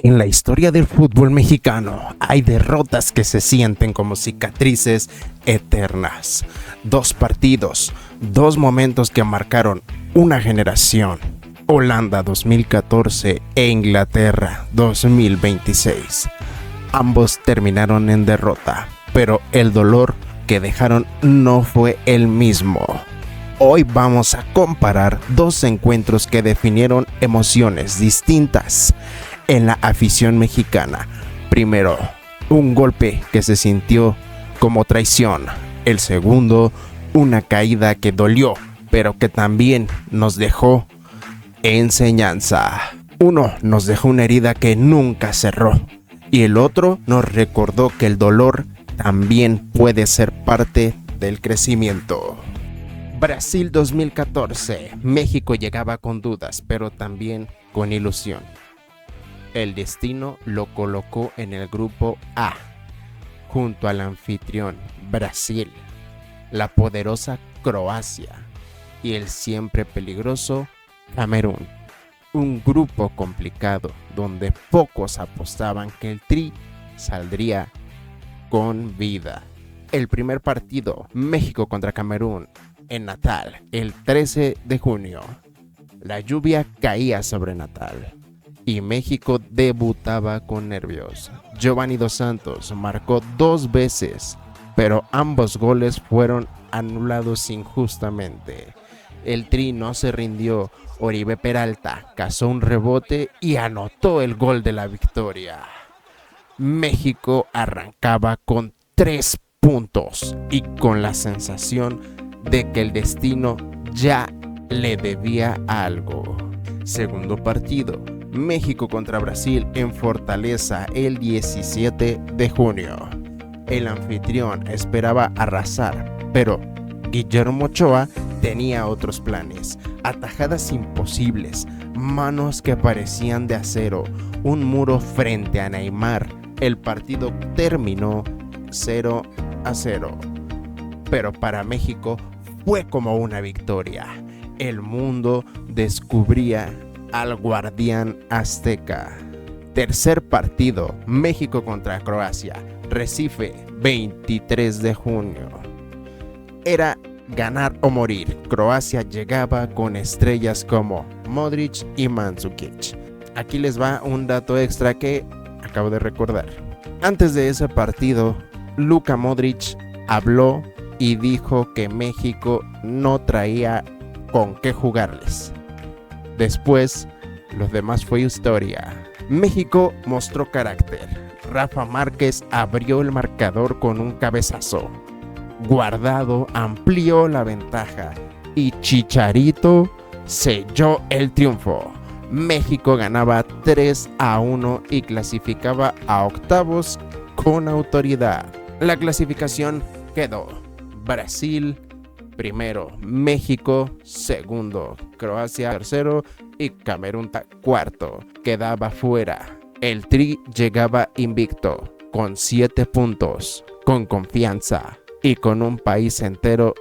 En la historia del fútbol mexicano hay derrotas que se sienten como cicatrices eternas. Dos partidos, dos momentos que marcaron una generación. Holanda 2014 e Inglaterra 2026. Ambos terminaron en derrota, pero el dolor que dejaron no fue el mismo. Hoy vamos a comparar dos encuentros que definieron emociones distintas en la afición mexicana. Primero, un golpe que se sintió como traición. El segundo, una caída que dolió, pero que también nos dejó enseñanza. Uno nos dejó una herida que nunca cerró y el otro nos recordó que el dolor también puede ser parte del crecimiento. Brasil 2014. México llegaba con dudas, pero también con ilusión. El destino lo colocó en el grupo A, junto al anfitrión Brasil, la poderosa Croacia y el siempre peligroso Camerún. Un grupo complicado donde pocos apostaban que el Tri saldría con vida. El primer partido, México contra Camerún, en Natal, el 13 de junio. La lluvia caía sobre Natal y México debutaba con nervios. Giovanni Dos Santos marcó 2 veces, pero ambos goles fueron anulados injustamente. El Tri no se rindió. Oribe Peralta cazó un rebote y anotó el gol de la victoria. México arrancaba con 3 puntos y con la sensación de que el destino ya le debía algo. Segundo partido, México contra Brasil en Fortaleza el 17 de junio. El anfitrión esperaba arrasar, pero Guillermo Ochoa tenía otros planes. Atajadas imposibles, manos que parecían de acero, un muro frente a Neymar. El partido terminó 0-0. Pero para México fue como una victoria. El mundo descubría al guardián azteca. Tercer partido, México contra Croacia, Recife, 23 de junio. Era ganar o morir. Croacia llegaba con estrellas como Modric y Mandzukic. Aquí les va un dato extra que acabo de recordar. Antes de ese partido, Luka Modric habló y dijo que México no traía con qué jugarles. Después, lo demás fue historia. México mostró carácter. Rafa Márquez abrió el marcador con un cabezazo. Guardado amplió la ventaja y Chicharito selló el triunfo. México ganaba 3-1 y clasificaba a octavos con autoridad. La clasificación quedó: Brasil primero, México segundo, Croacia tercero y Camerún cuarto. Quedaba fuera. El Tri llegaba invicto con 7 puntos, con confianza y con un país entero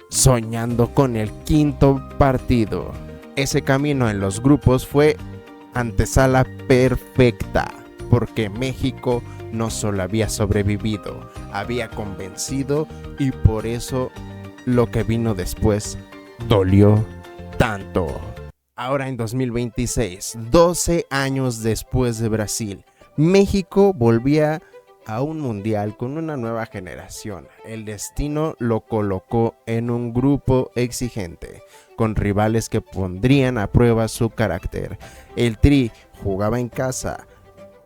soñando con el quinto partido. Ese camino en los grupos fue antesala perfecta, porque México no solo había sobrevivido, había convencido, y por eso lo que vino después dolió tanto. Ahora en 2026, 12 años después de Brasil, México volvía a un mundial con una nueva generación. El destino lo colocó en un grupo exigente, con rivales que pondrían a prueba su carácter. El Tri jugaba en casa,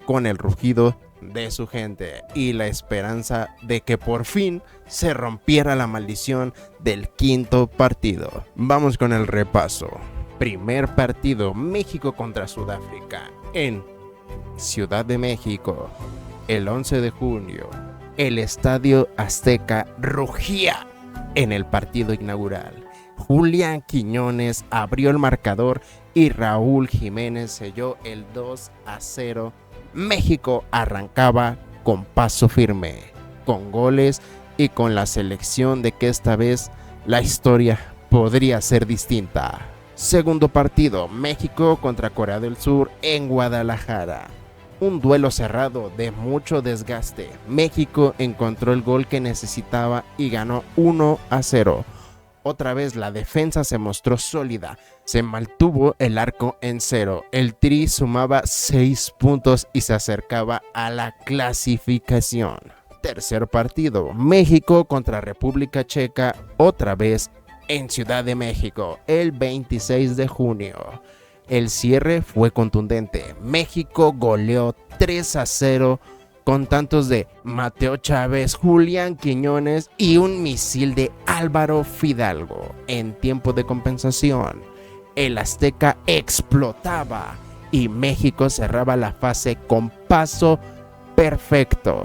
con el rugido de su gente y la esperanza de que por fin se rompiera la maldición del quinto partido. Vamos con el repaso. Primer partido, México contra Sudáfrica, en Ciudad de México. El 11 de junio, el Estadio Azteca rugía en el partido inaugural. Julián Quiñones abrió el marcador y Raúl Jiménez selló el 2-0. México arrancaba con paso firme, con goles y con la selección de que esta vez la historia podría ser distinta. Segundo partido, México contra Corea del Sur en Guadalajara. Un duelo cerrado de mucho desgaste. México encontró el gol que necesitaba y ganó 1-0. Otra vez la defensa se mostró sólida, se mantuvo el arco en cero. El Tri sumaba 6 puntos y se acercaba a la clasificación. Tercer partido, México contra República Checa, otra vez en Ciudad de México, el 26 de junio. El cierre fue contundente. México goleó 3-0 con tantos de Mateo Chávez, Julián Quiñones y un misil de Álvaro Fidalgo. En tiempo de compensación, el Azteca explotaba y México cerraba la fase con paso perfecto.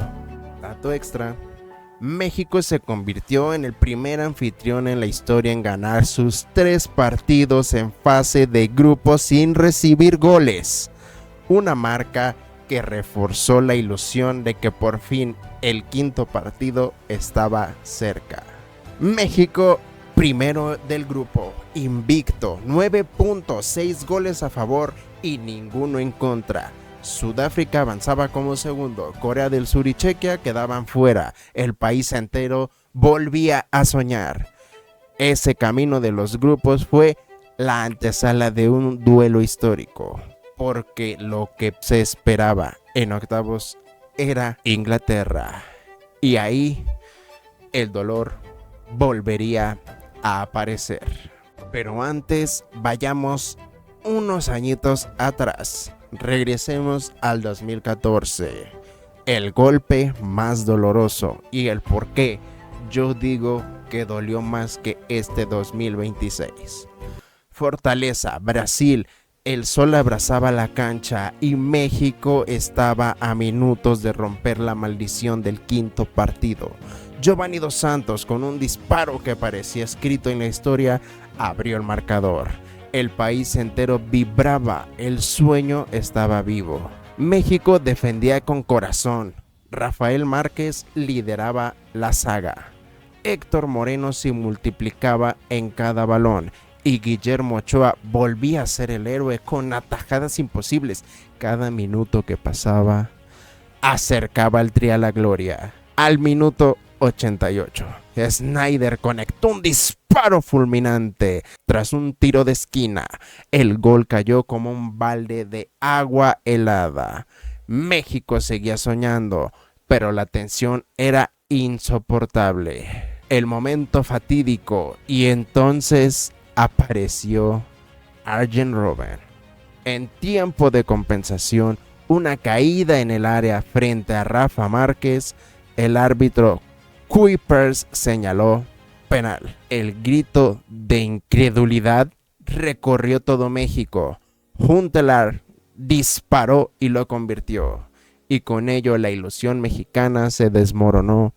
Dato extra: México se convirtió en el primer anfitrión en la historia en ganar sus 3 partidos en fase de grupos sin recibir goles. Una marca que reforzó la ilusión de que por fin el quinto partido estaba cerca. México, primero del grupo, invicto, 9 puntos, 6 goles a favor y ninguno en contra. Sudáfrica avanzaba como segundo, Corea del Sur y Chequia quedaban fuera. El país entero volvía a soñar. Ese camino de los grupos fue la antesala de un duelo histórico, porque lo que se esperaba en octavos era Inglaterra. Y ahí el dolor volvería a aparecer. Pero antes vayamos unos añitos atrás. Regresemos al 2014, el golpe más doloroso y el por qué yo digo que dolió más que este 2026. Fortaleza, Brasil, el sol abrazaba la cancha y México estaba a minutos de romper la maldición del quinto partido. Giovanni Dos Santos, con un disparo que parecía escrito en la historia, abrió el marcador. El país entero vibraba, el sueño estaba vivo. México defendía con corazón. Rafael Márquez lideraba la saga. Héctor Moreno se multiplicaba en cada balón y Guillermo Ochoa volvía a ser el héroe con atajadas imposibles. Cada minuto que pasaba acercaba al Tri a la gloria. Al minuto 88, Snyder conectó un disparo fulminante. Tras un tiro de esquina, el gol cayó como un balde de agua helada. México seguía soñando, pero la tensión era insoportable. El momento fatídico, y entonces apareció Arjen Robben. En tiempo de compensación, una caída en el área frente a Rafa Márquez, el árbitro Kuipers señaló penal. El grito de incredulidad recorrió todo México. Huntelaar disparó y lo convirtió. Y con ello la ilusión mexicana se desmoronó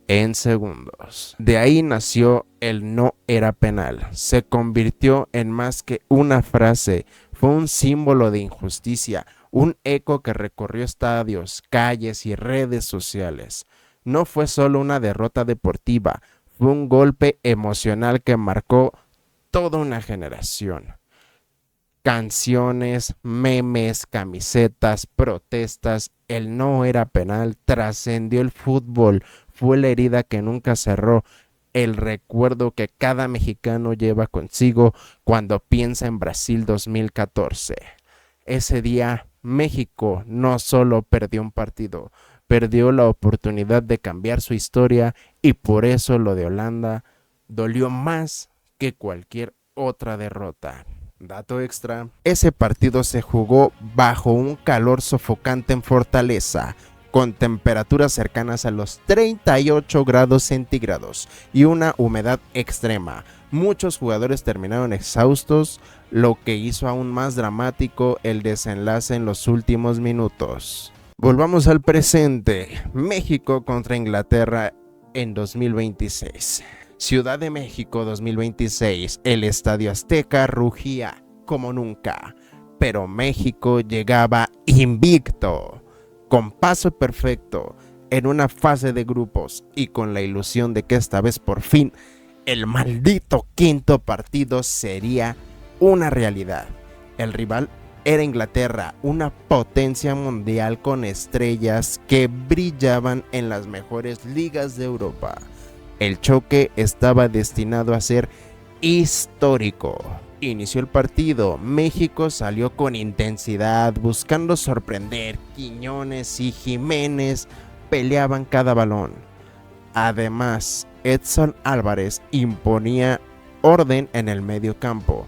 en segundos. De ahí nació el no era penal. Se convirtió en más que una frase. Fue un símbolo de injusticia, un eco que recorrió estadios, calles y redes sociales. No fue solo una derrota deportiva, fue un golpe emocional que marcó toda una generación. Canciones, memes, camisetas, protestas, el no era penal trascendió el fútbol, fue la herida que nunca cerró, el recuerdo que cada mexicano lleva consigo cuando piensa en Brasil 2014. Ese día, México no solo perdió un partido, perdió la oportunidad de cambiar su historia y por eso lo de Holanda dolió más que cualquier otra derrota. Dato extra: ese partido se jugó bajo un calor sofocante en Fortaleza, con temperaturas cercanas a los 38 grados centígrados y una humedad extrema. Muchos jugadores terminaron exhaustos, lo que hizo aún más dramático el desenlace en los últimos minutos. Volvamos al presente. México contra Inglaterra en 2026. Ciudad de México 2026. El Estadio Azteca rugía como nunca, pero México llegaba invicto, con paso perfecto, en una fase de grupos y con la ilusión de que esta vez por fin el maldito quinto partido sería una realidad. El rival Era Inglaterra, una potencia mundial con estrellas que brillaban en las mejores ligas de Europa. El choque estaba destinado a ser histórico. Inició el partido, México salió con intensidad, buscando sorprender. Quiñones y Jiménez peleaban cada balón. Además, Edson Álvarez imponía orden en el medio campo.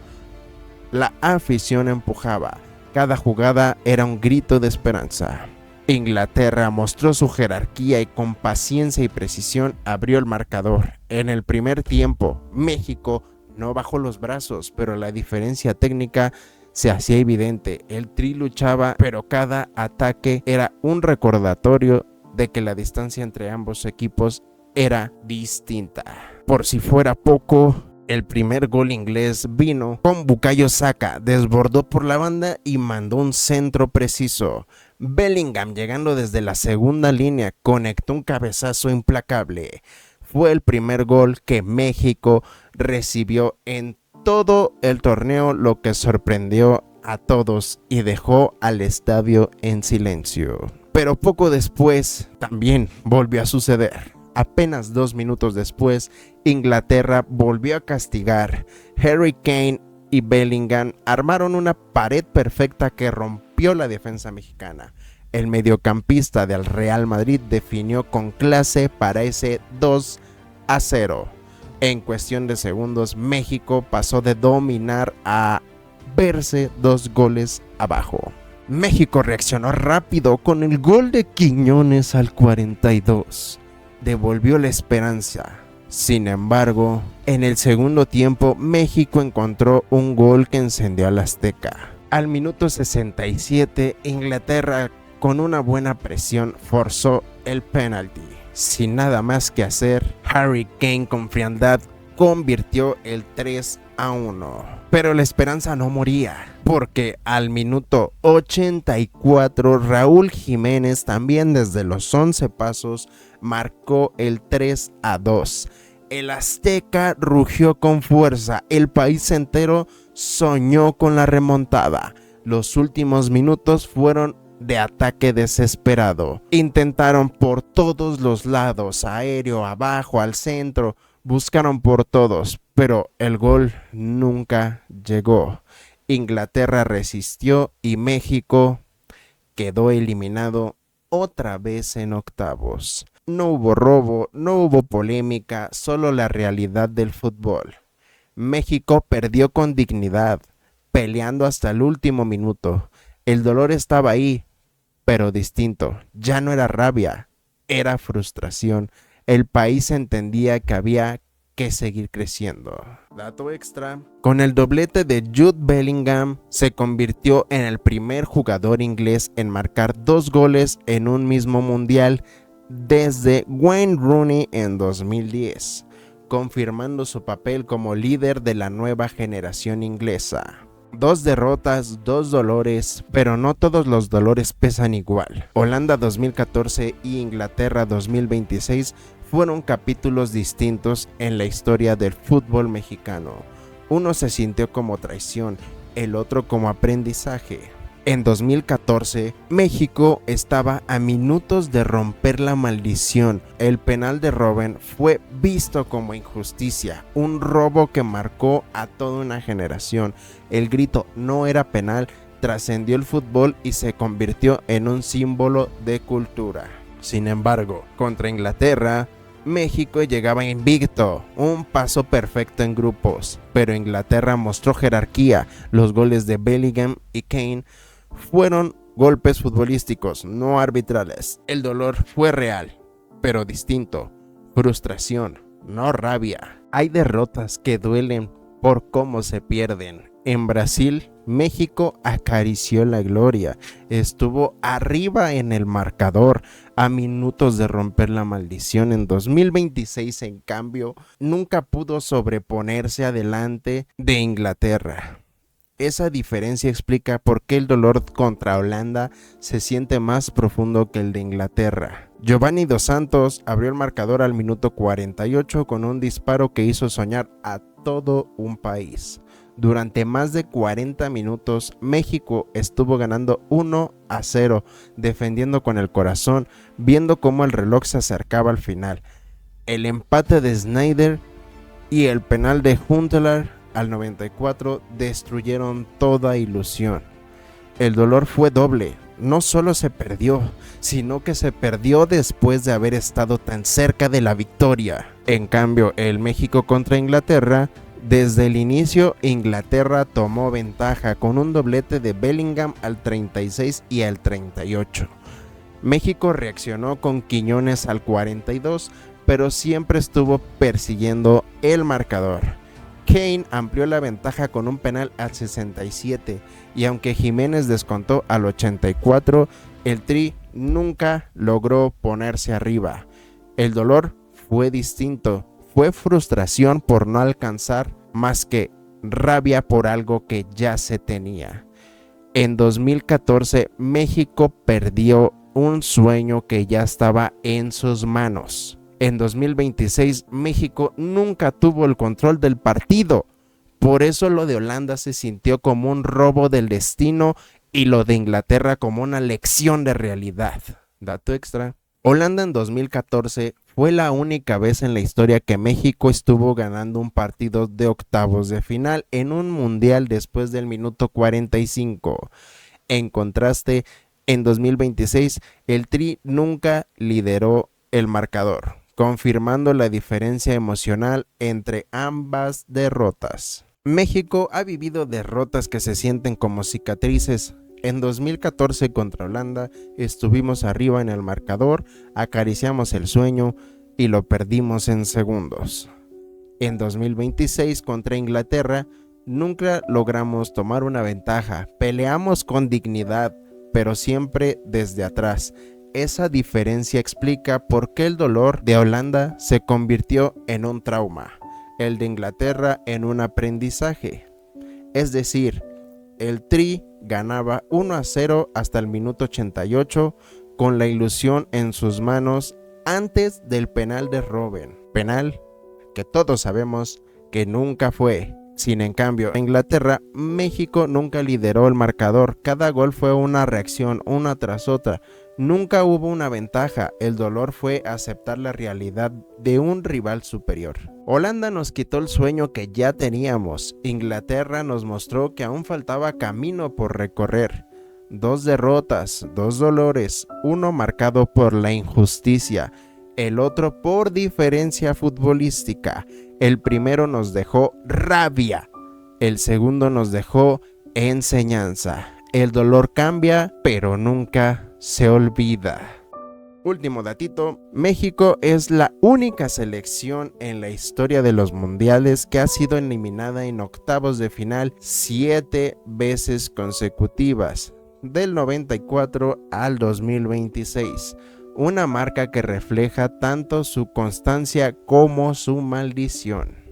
La afición empujaba, cada jugada era un grito de esperanza. Inglaterra mostró su jerarquía y con paciencia y precisión abrió el marcador. En el primer tiempo, México no bajó los brazos, pero la diferencia técnica se hacía evidente. El Tri luchaba, pero cada ataque era un recordatorio de que la distancia entre ambos equipos era distinta. Por si fuera poco, el primer gol inglés vino con Bukayo Saka, desbordó por la banda y mandó un centro preciso. Bellingham, llegando desde la segunda línea, conectó un cabezazo implacable. Fue el primer gol que México recibió en todo el torneo, lo que sorprendió a todos y dejó al estadio en silencio. Pero poco después también volvió a suceder. Apenas 2 minutos después, Inglaterra volvió a castigar. Harry Kane y Bellingham armaron una pared perfecta que rompió la defensa mexicana. El mediocampista del Real Madrid definió con clase para ese 2-0. En cuestión de segundos, México pasó de dominar a verse 2 goles abajo. México reaccionó rápido con el gol de Quiñones al 42. Devolvió la esperanza. Sin embargo, en el segundo tiempo, México encontró un gol que encendió al Azteca. Al minuto 67, Inglaterra, con una buena presión, forzó el penalti. Sin nada más que hacer, Harry Kane con frialdad convirtió el 3-1. Pero la esperanza no moría, porque al minuto 84 Raúl Jiménez, también desde los 11 pasos, marcó el 3-2. El Azteca rugió con fuerza, el país entero soñó con la remontada. Los últimos minutos fueron de ataque desesperado. Intentaron por todos los lados, aéreo, abajo, al centro, buscaron por todos, pero el gol nunca llegó. Inglaterra resistió y México quedó eliminado otra vez en octavos. No hubo robo, no hubo polémica, solo la realidad del fútbol. México perdió con dignidad, peleando hasta el último minuto. El dolor estaba ahí, pero distinto. Ya no era rabia, era frustración. El país entendía que había que seguir creciendo. Dato extra: con el doblete de Jude Bellingham, se convirtió en el primer jugador inglés en marcar 2 goles en un mismo mundial desde Wayne Rooney en 2010, confirmando su papel como líder de la nueva generación inglesa. 2 derrotas, 2 dolores, pero no todos los dolores pesan igual. Holanda 2014 y Inglaterra 2026 fueron capítulos distintos en la historia del fútbol mexicano. Uno se sintió como traición, el otro como aprendizaje. En 2014, México estaba a minutos de romper la maldición. El penal de Robben fue visto como injusticia, un robo que marcó a toda una generación. El grito "no era penal" trascendió el fútbol y se convirtió en un símbolo de cultura. Sin embargo, contra Inglaterra, México llegaba invicto, un paso perfecto en grupos, pero Inglaterra mostró jerarquía. Los goles de Bellingham y Kane fueron golpes futbolísticos, no arbitrales. El dolor fue real, pero distinto. Frustración, no rabia. Hay derrotas que duelen por cómo se pierden. En Brasil, México acarició la gloria, estuvo arriba en el marcador a minutos de romper la maldición. En 2026, en cambio, nunca pudo sobreponerse adelante de Inglaterra. Esa diferencia explica por qué el dolor contra Holanda se siente más profundo que el de Inglaterra. Giovanni Dos Santos abrió el marcador al minuto 48 con un disparo que hizo soñar a todo un país. Durante más de 40 minutos, México estuvo ganando 1-0, defendiendo con el corazón, viendo cómo el reloj se acercaba al final. El empate de Sneijder y el penal de Huntelaar al 94 destruyeron toda ilusión. El dolor fue doble. No solo se perdió, sino que se perdió después de haber estado tan cerca de la victoria. En cambio, el México contra Inglaterra, desde el inicio Inglaterra tomó ventaja con un doblete de Bellingham al 36 y al 38. México reaccionó con Quiñones al 42, pero siempre estuvo persiguiendo el marcador. Kane amplió la ventaja con un penal al 67 y aunque Jiménez descontó al 84, el Tri nunca logró ponerse arriba. El dolor fue distinto, fue frustración por no alcanzar más que rabia por algo que ya se tenía. En 2014 México perdió un sueño que ya estaba en sus manos. En 2026 México nunca tuvo el control del partido. Por eso lo de Holanda se sintió como un robo del destino y lo de Inglaterra como una lección de realidad. Dato extra. Holanda en 2014 fue la única vez en la historia que México estuvo ganando un partido de octavos de final en un mundial después del minuto 45. En contraste, en 2026 el Tri nunca lideró el marcador, confirmando la diferencia emocional entre ambas derrotas. México ha vivido derrotas que se sienten como cicatrices. En 2014 contra Holanda estuvimos arriba en el marcador, acariciamos el sueño y lo perdimos en segundos. En 2026 contra Inglaterra nunca logramos tomar una ventaja, peleamos con dignidad, pero siempre desde atrás. Esa diferencia explica por qué el dolor de Holanda se convirtió en un trauma, el de Inglaterra en un aprendizaje. Es decir, el Tri ganaba 1-0 hasta el minuto 88 con la ilusión en sus manos antes del penal de Robben. Penal que todos sabemos que nunca fue. Sin en cambio, en Inglaterra, México nunca lideró el marcador. Cada gol fue una reacción, una tras otra. Nunca hubo una ventaja. El dolor fue aceptar la realidad de un rival superior. Holanda nos quitó el sueño que ya teníamos. Inglaterra nos mostró que aún faltaba camino por recorrer. 2 derrotas, 2 dolores, uno marcado por la injusticia, el otro por diferencia futbolística. El primero nos dejó rabia, el segundo nos dejó enseñanza. El dolor cambia, pero nunca se olvida. Último datito, México es la única selección en la historia de los mundiales que ha sido eliminada en octavos de final 7 veces consecutivas, del 94 al 2026. Una marca que refleja tanto su constancia como su maldición.